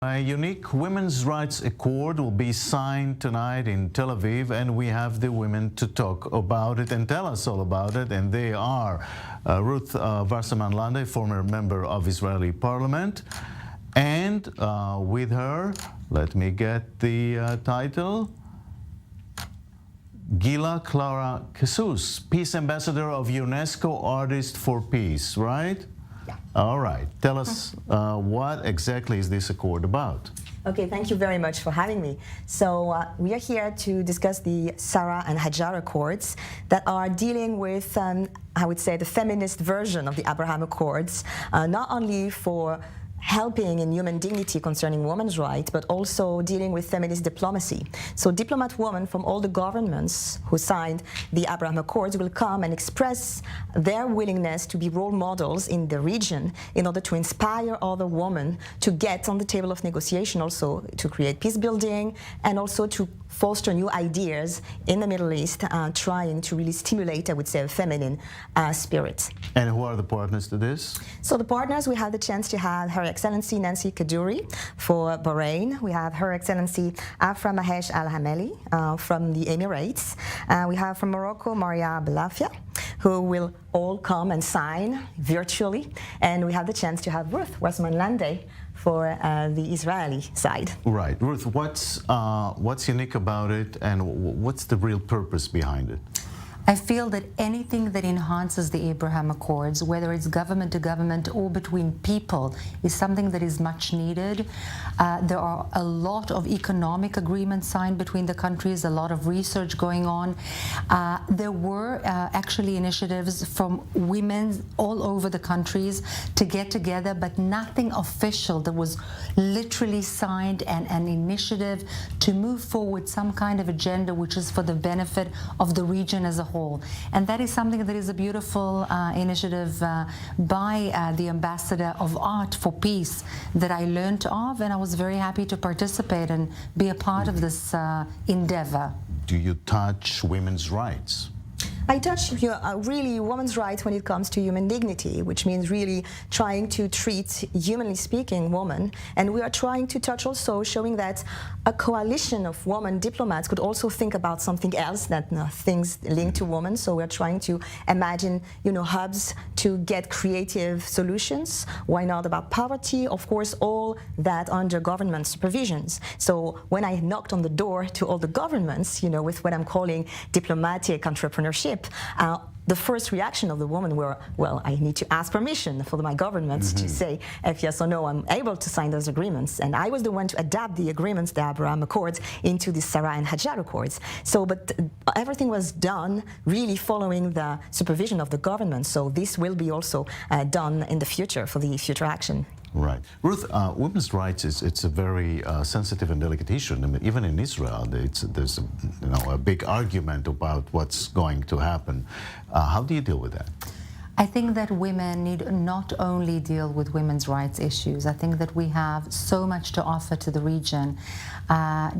A unique women's rights accord will be signed tonight in Tel Aviv, and we have the women to talk about it and tell us all about it. And they are Ruth Wasserman Lande, former member of Israeli Parliament, and with her, let me get the title, Gila Clara Jesus, Peace Ambassador of UNESCO, Artist for Peace, right? Yeah. All right. Tell us what exactly is this accord about? Okay, thank you very much for having me. So we are here to discuss the Sarah and Hajar Accords that are dealing with, I would say, the feminist version of the Abraham Accords, not only for helping in human dignity concerning women's rights, but also dealing with feminist diplomacy. So diplomat women from all the governments who signed the Abraham Accords will come and express their willingness to be role models in the region in order to inspire other women to get on the table of negotiation, also to create peace building and also to foster new ideas in the Middle East, trying to really stimulate, I would say, a feminine spirit. And who are the partners to this? So the partners, we have the chance to have Her Excellency Nancy Kaddouri for Bahrain. We have Her Excellency Afra Mahesh Al Hameli from the Emirates. We have from Morocco Maria Belafia, who will all come and sign virtually. And we have the chance to have Ruth Wasserman Lande for the Israeli side. Right. Ruth, what's unique about it, and what's the real purpose behind it? I feel that anything that enhances the Abraham Accords, whether it's government to government or between people, is something that is much needed. There are a lot of economic agreements signed between the countries, a lot of research going on. There were actually initiatives from women all over the countries to get together, but nothing official that was literally signed, and an initiative to move forward some kind of agenda which is for the benefit of the region as a whole. And that is something that is a beautiful initiative by the Ambassador of Art for Peace that I learned of, and I was very happy to participate and be a part of this endeavor. Do you touch women's rights? I touch really women's rights when it comes to human dignity, which means really trying to treat, humanly speaking, women. And we are trying to touch also showing that a coalition of women diplomats could also think about something else than things linked to women. So we're trying to imagine, hubs to get creative solutions. Why not about poverty? Of course, all that under government supervisions. So when I knocked on the door to all the governments, with what I'm calling diplomatic entrepreneurship, the first reaction of the women were, well, I need to ask permission for my governments to say if yes or no I'm able to sign those agreements. And I was the one to adapt the agreements, the Abraham Accords, into the Sarah and Hajar Accords. So, but everything was done really following the supervision of the government. So this will be also done in the future for the future action. Right. Ruth, women's rights, it's a very sensitive and delicate issue. I mean, even in Israel, there's a big argument about what's going to happen. How do you deal with that? I think that women need not only deal with women's rights issues. I think that we have so much to offer to the region.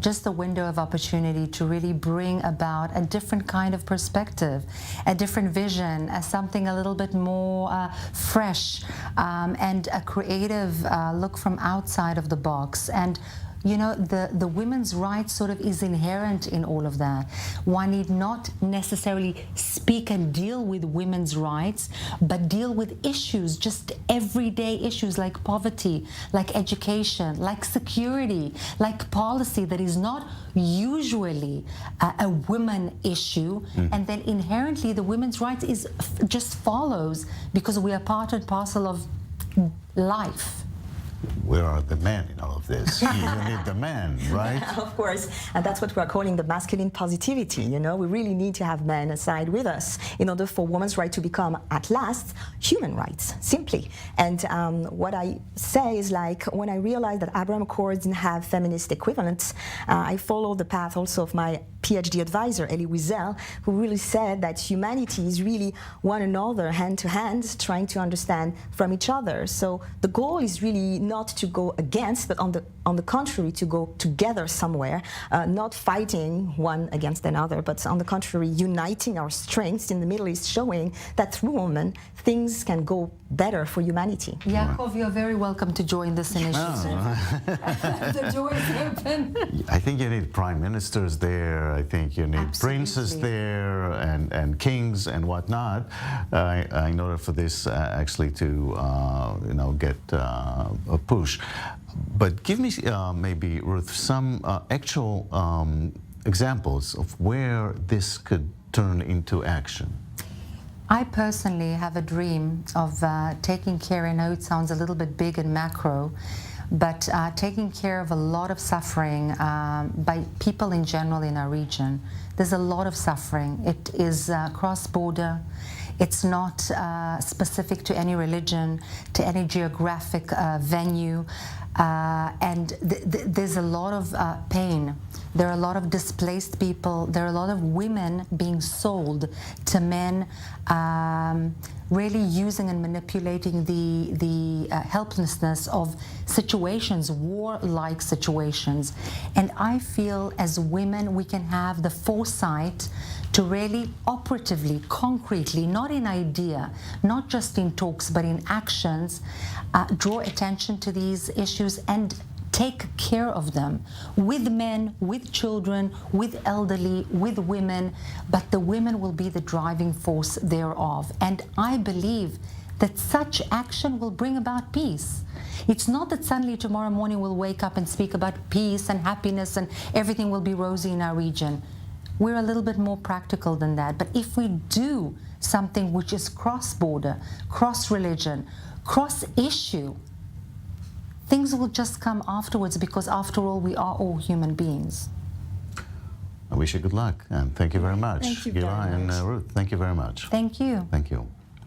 Just a window of opportunity to really bring about a different kind of perspective, a different vision, something a little bit more fresh, and a creative look from outside of the box. And the women's rights sort of is inherent in all of that. One need not necessarily speak and deal with women's rights, but deal with issues, just everyday issues like poverty, like education, like security, like policy that is not usually a women issue. And then inherently the women's rights is just follows because we are part and parcel of life. Where are the men in all of this? You need the men, right? Of course, and that's what we're calling the masculine positivity. We really need to have men aside with us in order for women's rights to become, at last, human rights, simply. And what I say is, like, when I realized that Abraham Accords didn't have feminist equivalents, I followed the path also of my PhD advisor, Elie Wiesel, who really said that humanity is really one another, hand to hand, trying to understand from each other. So the goal is really not to go against, but on the contrary, to go together somewhere, not fighting one against another, but on the contrary, uniting our strengths in the Middle East, showing that through women, things can go better for humanity. Yaakov, you're very welcome to join this initiative. The door is open. I think you need prime ministers there. I think you need princes there and kings and whatnot in order for this actually to get a push. But give me maybe, Ruth, some actual examples of where this could turn into action. I personally have a dream of taking care, I know it sounds a little bit big and macro, but taking care of a lot of suffering by people in general in our region. There's a lot of suffering. It is cross-border. It's not specific to any religion, to any geographic venue, and there's a lot of pain. There are a lot of displaced people. There are a lot of women being sold to men, really using and manipulating the helplessness of situations, war-like situations. And I feel as women we can have the foresight to really operatively, concretely, not in idea, not just in talks, but in actions, draw attention to these issues and take care of them with men, with children, with elderly, with women, but the women will be the driving force thereof. And I believe that such action will bring about peace. It's not that suddenly tomorrow morning we'll wake up and speak about peace and happiness and everything will be rosy in our region. We're a little bit more practical than that. But if we do something which is cross-border, cross-religion, cross-issue, things will just come afterwards, because after all, we are all human beings. I wish you good luck, and thank you very much. Thank you Gila very much. and Ruth, thank you very much. Thank you. Thank you.